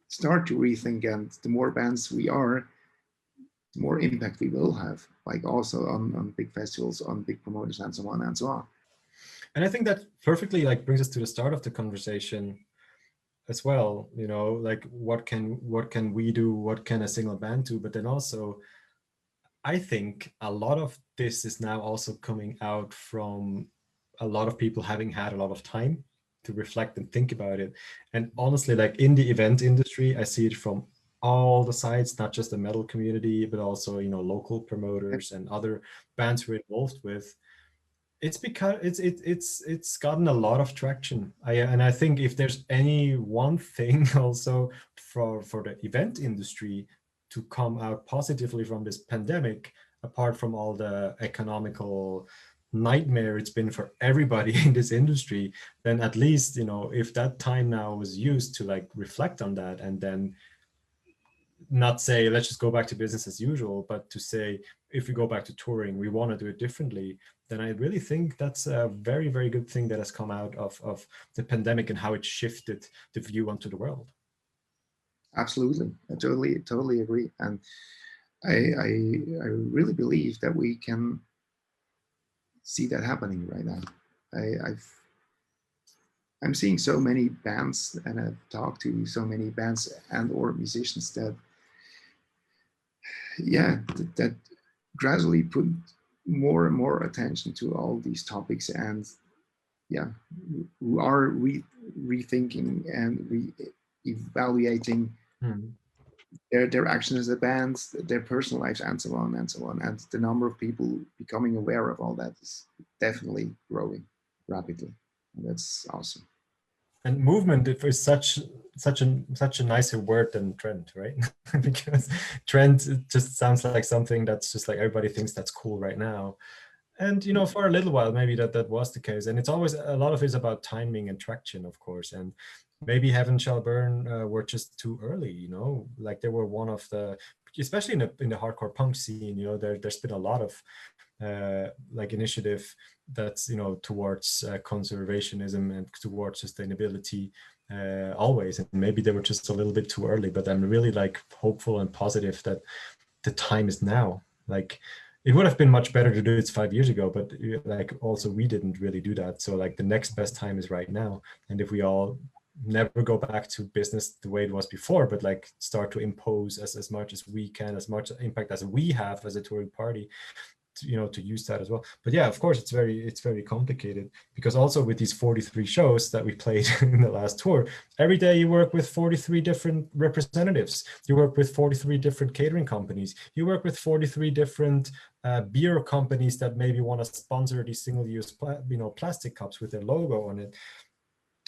start to rethink. And the more bands we are, the more impact we will have, like also on big festivals, on big promoters, and so on and so on. And I think that perfectly like brings us to the start of the conversation as well. You know, like what can we do? What can a single band do? But then also, I think a lot of this is now also coming out from a lot of people having had a lot of time to reflect and think about it. And honestly, like in the event industry, I see it from all the sides, not just the metal community, but also, you know, local promoters and other bands we're involved with. It's because it's gotten a lot of traction. And I think if there's any one thing also for the event industry to come out positively from this pandemic, apart from all the economical nightmare it's been for everybody in this industry, then at least, you know, if that time now was used to like reflect on that, and then not say let's just go back to business as usual, but to say if we go back to touring, we want to do it differently, then I really think that's a very, very good thing that has come out of the pandemic and how it shifted the view onto the world. Absolutely, I totally agree, and I really believe that we can see that happening right now. I'm seeing so many bands, and I've talked to so many bands and or musicians that, yeah, that gradually put more and more attention to all these topics, and yeah, who are rethinking and re-evaluating their actions as a band, their personal lives, and so on and so on. And the number of people becoming aware of all that is definitely growing rapidly. And that's awesome. And movement is such a nicer word than trend, right? Because trend just sounds like something that's just like everybody thinks that's cool right now. And, you know, for a little while, maybe that was the case. And it's always, a lot of it is about timing and traction, of course. And maybe Heaven Shall Burn were just too early, you know, like they were one of the, especially in the hardcore punk scene, you know, there's been a lot of like initiative that's, you know, towards conservationism and towards sustainability always. And maybe they were just a little bit too early, but I'm really like hopeful and positive that the time is now. Like, it would have been much better to do it 5 years ago, but like also we didn't really do that. So like the next best time is right now. And if we all never go back to business the way it was before, but like start to impose as much as we can, as much impact as we have as a touring party, to use that as well. But yeah, of course, it's very complicated, because also with these 43 shows that we played in the last tour, every day you work with 43 different representatives, you work with 43 different catering companies, you work with 43 different beer companies that maybe want to sponsor these single-use plastic cups with their logo on it.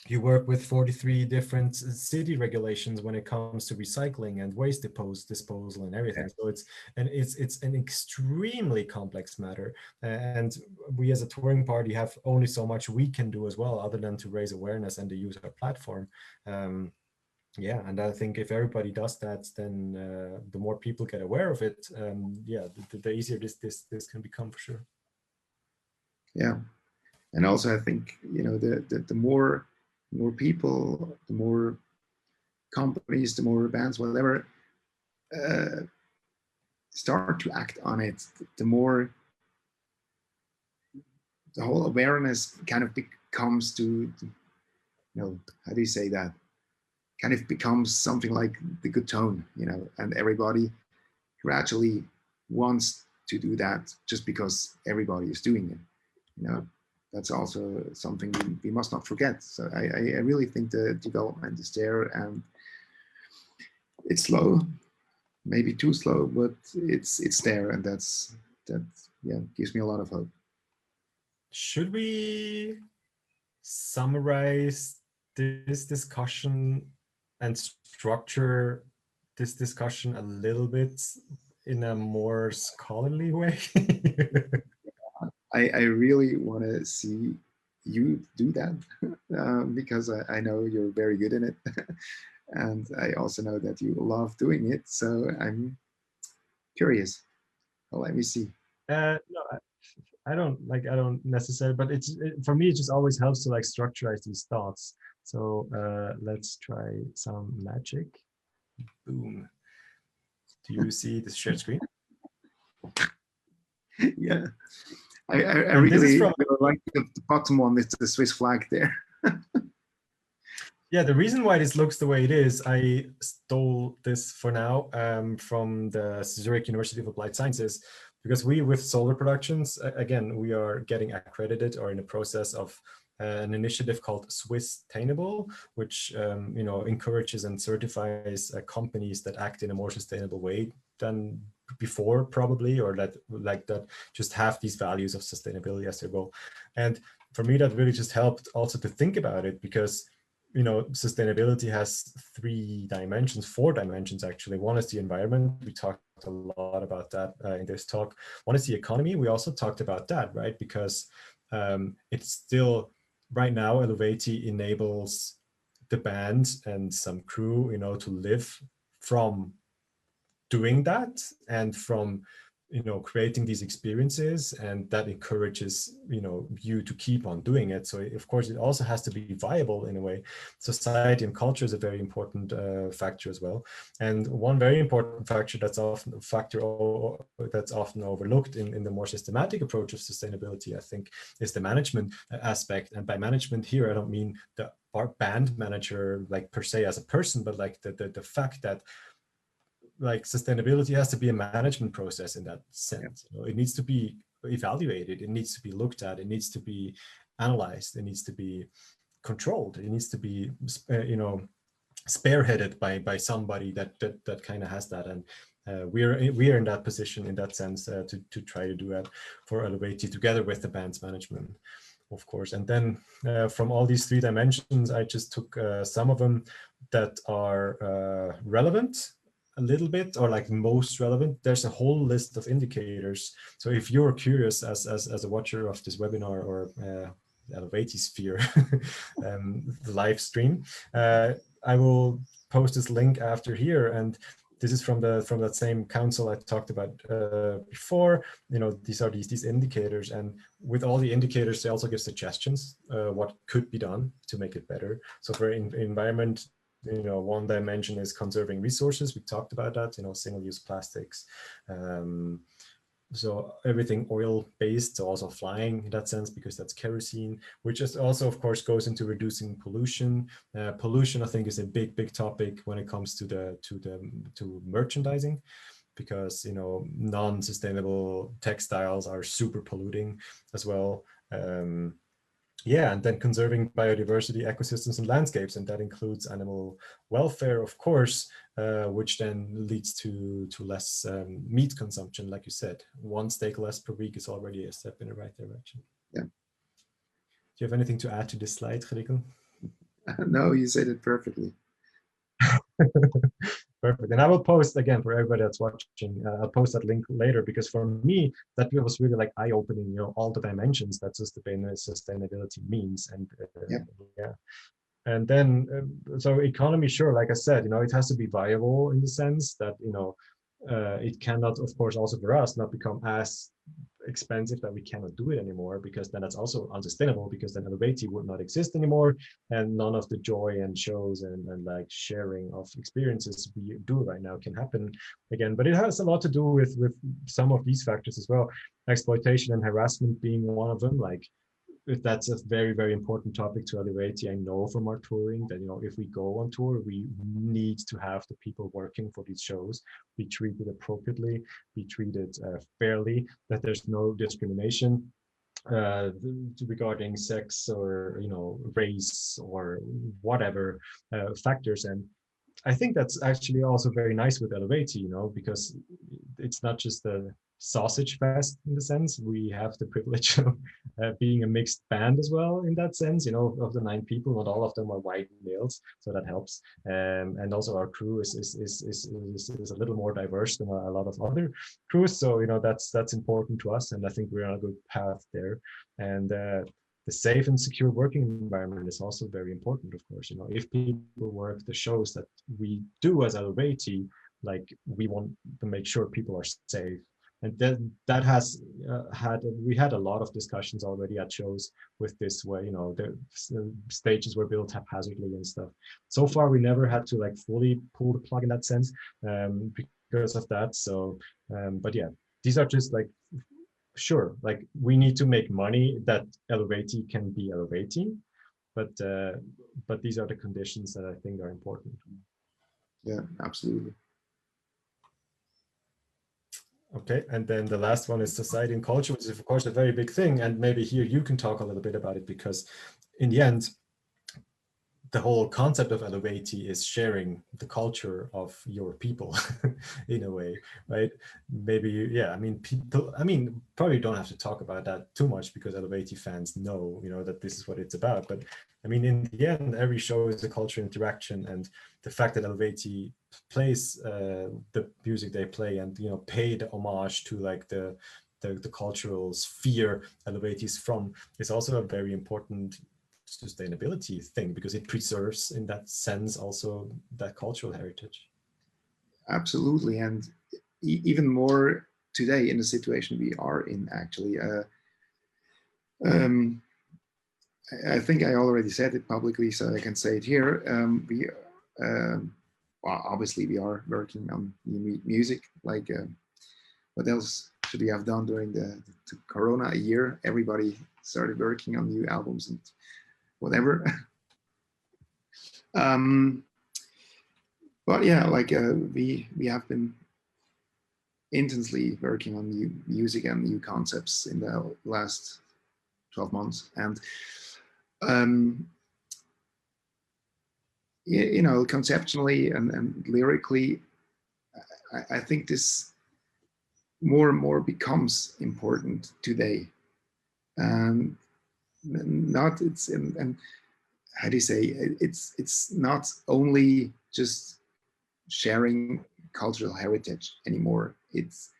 You work with 43 different city regulations when it comes to recycling and waste disposal and everything. So it's an extremely complex matter. And we as a touring party have only so much we can do as well, other than to raise awareness and to use our platform. Yeah, and I think if everybody does that, then the more people get aware of it, yeah, the easier this can become, for sure. Yeah, and also I think the more people, the more companies, the more bands, whatever, start to act on it, the more the whole awareness kind of becomes to, how do you say that? Kind of becomes something like the good tone, and everybody gradually wants to do that just because everybody is doing it, That's also something we must not forget. So I really think the development is there, and it's slow, maybe too slow, but it's there, and that gives me a lot of hope. Should we summarize this discussion and structure this discussion a little bit in a more scholarly way? I really want to see you do that because I know you're very good in it. And I also know that you love doing it. So I'm curious. Well, let me see. No, I don't necessarily, but for me, it just always helps to like structurize these thoughts. So let's try some magic. Boom. Do you see the shared screen? Yeah. I really like the bottom one with the Swiss flag there. Yeah, the reason why this looks the way it is, I stole this for now from the Zurich University of Applied Sciences, because we, with Solar Productions, again, we are getting accredited or in the process of an initiative called Swiss-tainable, which encourages and certifies companies that act in a more sustainable way than before, probably, or that just have these values of sustainability as their goal. And for me, that really just helped also to think about it, because sustainability has four dimensions actually. One is the environment. We talked a lot about that in this talk. One is the economy. We also talked about that, right? Because it's still, right now, Eluveitie enables the band and some crew, to live from doing that and from creating these experiences, and that encourages you to keep on doing it. So of course it also has to be viable in a way. Society and culture is a very important factor as well. And one very important factor that's often overlooked in the more systematic approach of sustainability, I think, is the management aspect. And by management here, I don't mean the band manager like per se as a person, but like the fact that like sustainability has to be a management process in that sense. It needs to be evaluated, it needs to be looked at, it needs to be analyzed, it needs to be controlled, it needs to be spearheaded by somebody that kind of has that. And we are in that position, in that sense, to try to do that for Eluveitie together with the band's management, of course. And then from all these three dimensions, I just took some of them that are relevant a little bit, or like most relevant. There's a whole list of indicators. So if you're curious as a watcher of this webinar or Eluveitie Sphere the live stream, I will post this link after here. And this is from that same council I talked about before. These are these indicators, and with all the indicators, they also give suggestions what could be done to make it better. So for environment, one dimension is conserving resources. We talked about that, single-use plastics, So everything oil-based, so also flying in that sense, because that's kerosene, which is also, of course, goes into reducing pollution. Pollution, I think, is a big topic when it comes to merchandising, because non-sustainable textiles are super polluting as well. Yeah, and then conserving biodiversity, ecosystems, and landscapes, and that includes animal welfare, of course, which then leads to less meat consumption, like you said. One steak less per week is already a step in the right direction. Yeah. Do you have anything to add to this slide, Chrigel? No, you said it perfectly. Perfect. And I will post again for everybody that's watching. I'll post that link later, because for me, that was really like eye-opening. All the dimensions that sustainability means, and yeah. And then, so economy, sure, like I said, it has to be viable in the sense that it cannot, of course, also for us, not become as expensive that we cannot do it anymore, because then that's also unsustainable, because then Eluveitie would not exist anymore, and none of the joy and shows and like sharing of experiences we do right now can happen again. But it has a lot to do with some of these factors as well, exploitation and harassment being one of them. Like, that's a very important topic to Eluveitie. I know from our touring that if we go on tour, we need to have the people working for these shows be treated appropriately, be treated fairly, that there's no discrimination regarding sex or race or whatever factors. And I think that's actually also very nice with Eluveitie, because it's not just a sausage fest in the sense. We have the privilege of being a mixed band as well in that sense. Of the 9 people, not all of them are white males, so that helps. And also our crew is a little more diverse than a lot of other crews. So that's important to us, and I think we're on a good path there. And the safe and secure working environment is also very important, of course. If people work the shows that we do as Eluveitie, like, we want to make sure people are safe. And then that has we had a lot of discussions already at shows with this, where the stages were built haphazardly and stuff. So far, we never had to like fully pull the plug in that sense because of that. So, but yeah, these are just like, sure, like, we need to make money that Eluveitie can be Eluveitie, but these are the conditions that I think are important. Yeah, absolutely. Okay, and then the last one is society and culture, which is of course a very big thing. And maybe here you can talk a little bit about it, because in the end, the whole concept of Eluveitie is sharing the culture of your people in a way, right? Maybe, yeah, I mean, probably don't have to talk about that too much, because Eluveitie fans know, that this is what it's about. But I mean, in the end, every show is a cultural interaction, and the fact that Eluveitie plays the music they play, and pay the homage to like the cultural sphere Eluveitie is from, is also a very important sustainability thing, because it preserves in that sense also that cultural heritage. Absolutely. And even more today in the situation we are in, actually. I think I already said it publicly, so I can say it here. Well, obviously we are working on new music. Like, what else should we have done during the Corona year? Everybody started working on new albums and whatever. But yeah, like, we have been intensely working on new music and new concepts in the last 12 months. And conceptually and lyrically, I think this more and more becomes important today. Not it's and how do you say, it's not only just sharing cultural heritage anymore. It's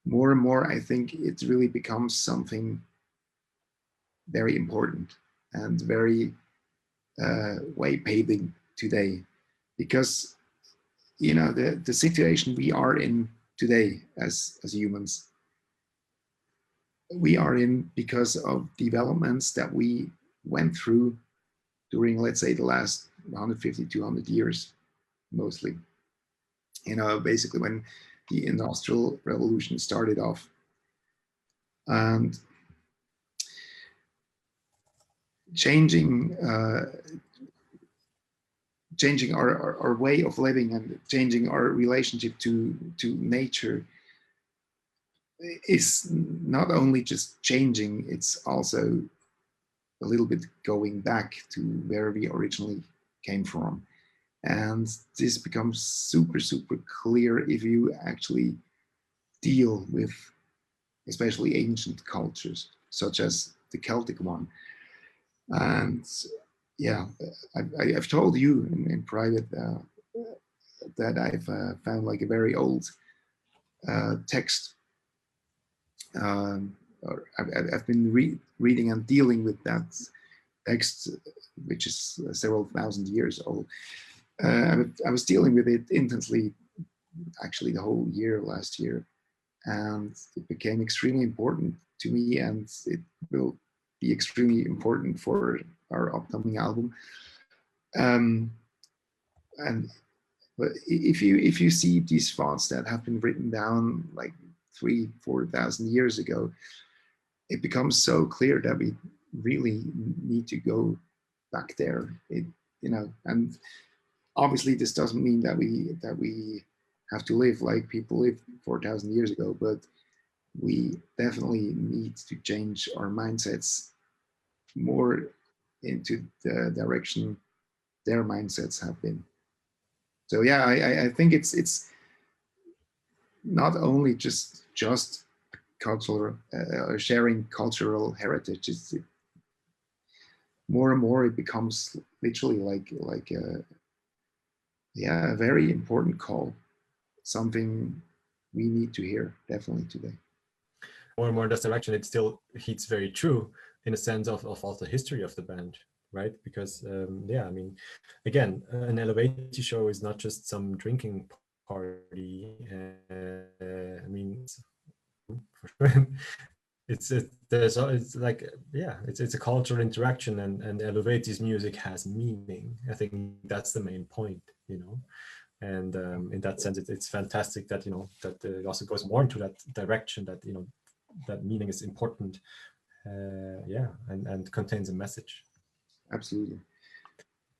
more and more, I think it really becomes something very important and very way paving today, because the situation we are in today as humans, we are in because of developments that we went through during, let's say, the last 150, 200 years, mostly. Basically when the Industrial Revolution started off. And changing our way of living and changing our relationship to nature is not only just changing, it's also a little bit going back to where we originally came from. And this becomes super, super clear if you actually deal with especially ancient cultures, such as the Celtic one. And yeah, I've told you in private that I've found like a very old text. Or I've been reading and dealing with that text, which is several thousand years old. I was dealing with it intensely, actually the whole year last year, and it became extremely important to me, and it will be extremely important for our upcoming album. And but if you see these thoughts that have been written down like 3,000-4,000 years ago, it becomes so clear that we really need to go back there. And obviously this doesn't mean that we have to live like people lived 4,000 years ago, but we definitely need to change our mindsets more into the direction their mindsets have been. So yeah, I think it's not only just cultural sharing cultural heritage. It's more and more it becomes literally like a very important call, something we need to hear definitely today. More and more in this direction, it still hits very true in a sense of all the history of the band, right? Because yeah, I mean, again, an Eluveitie show is not just some drinking party. I mean, for sure. It's like, yeah, it's a cultural interaction, and Eluveitie's music has meaning. I think that's the main point, you know. And in that sense, it's fantastic that, you know, that it also goes more into that direction, that, you know, that meaning is important, yeah, and contains a message. Absolutely.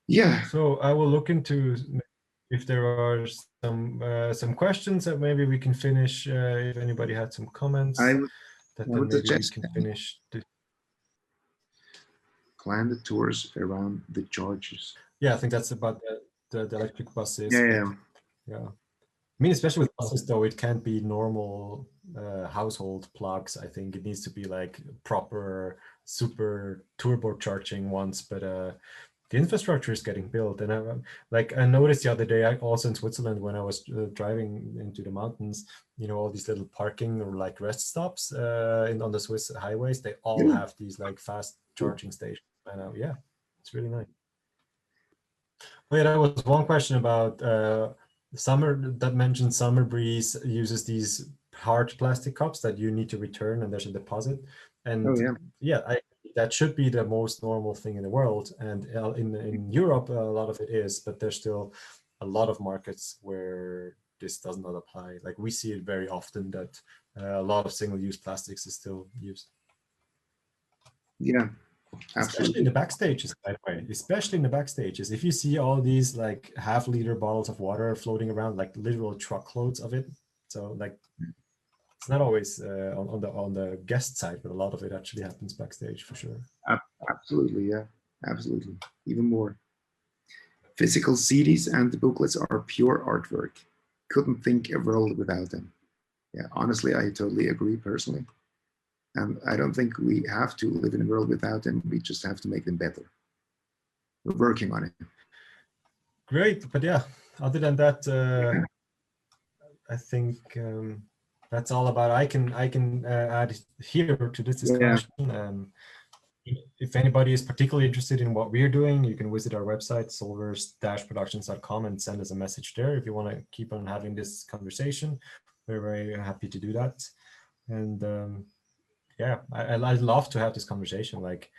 Yeah. So I will look into if there are some questions that maybe we can finish. If anybody had some comments, I would maybe we can finish. Plan the tours around the charges. Yeah, I think that's about the electric buses. Yeah. I mean, especially with buses, though, it can't be normal household plugs. I think it needs to be like proper super turbocharging ones. But the infrastructure is getting built, and I noticed the other day, also in Switzerland, when I was driving into the mountains, you know, all these little parking or like rest stops on the Swiss highways, they all have these like fast charging stations. And yeah, it's really nice. Oh, yeah, that was one question about that mentioned Summerbreeze uses these hard plastic cups that you need to return, and there's a deposit. And that should be the most normal thing in the world. And in Europe, a lot of it is, but there's still a lot of markets where this does not apply. Like we see it very often that a lot of single-use plastics is still used. Yeah. Absolutely. Especially in the backstages, by the way, especially in the backstages. If you see all these like half-liter bottles of water floating around, like literal truckloads of it. So like, it's not always on the guest side, but a lot of it actually happens backstage for sure. Absolutely, yeah, absolutely. Even more. Physical CDs and the booklets are pure artwork. Couldn't think a world without them. Yeah, honestly, I totally agree personally. And I don't think we have to live in a world without them. We just have to make them better. We're working on it. Great, but yeah, other than that, I think that's all about. I can add here to this discussion. Yeah. If anybody is particularly interested in what we're doing, you can visit our website, solvers-productions.com, and send us a message there if you want to keep on having this conversation. We're very happy to do that. And yeah, I'd love to have this conversation. Like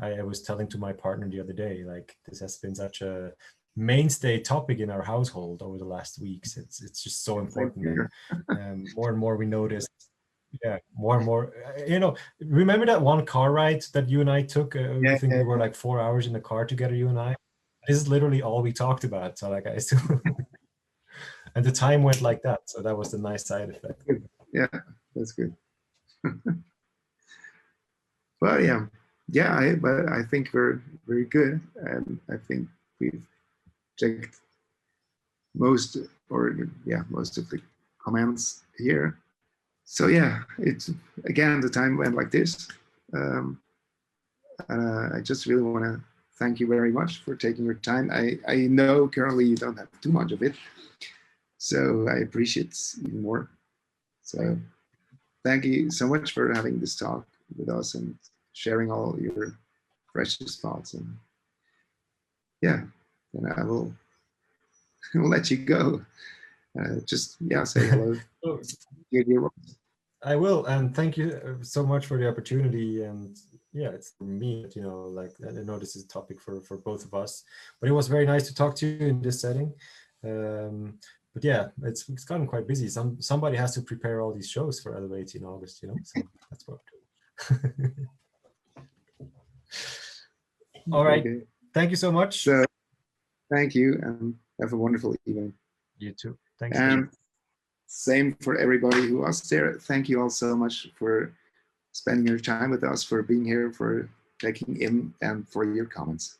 I was telling to my partner the other day, like this has been such a mainstay topic in our household over the last weeks. It's just so important. And more and more we notice Yeah, more and more. You know, remember that one car ride that you and I took? I think we were like 4 hours in the car together, you and I. This is literally all we talked about. So like I still, and the time went like that. So that was the nice side effect. Yeah, that's good. Well, yeah, but I think we're very good, and I think we've checked most of the comments here. So yeah, it's again the time went like this. I just really want to thank you very much for taking your time. I know currently you don't have too much of it, so I appreciate it even more. So thank you so much for having this talk with us and sharing all your precious thoughts. And yeah, and I will let you go. Just say hello. I will, and thank you so much for the opportunity. And yeah, it's for me, you know, like I know this is a topic for both of us, but it was very nice to talk to you in this setting. But yeah, it's gotten quite busy. Somebody has to prepare all these shows for Eluveitie in August, you know. So that's what we're doing. All right. Okay. Thank you so much. So, thank you, and have a wonderful evening. You too. Thanks. And same for everybody who was there. Thank you all so much for spending your time with us, for being here, for checking in, and for your comments.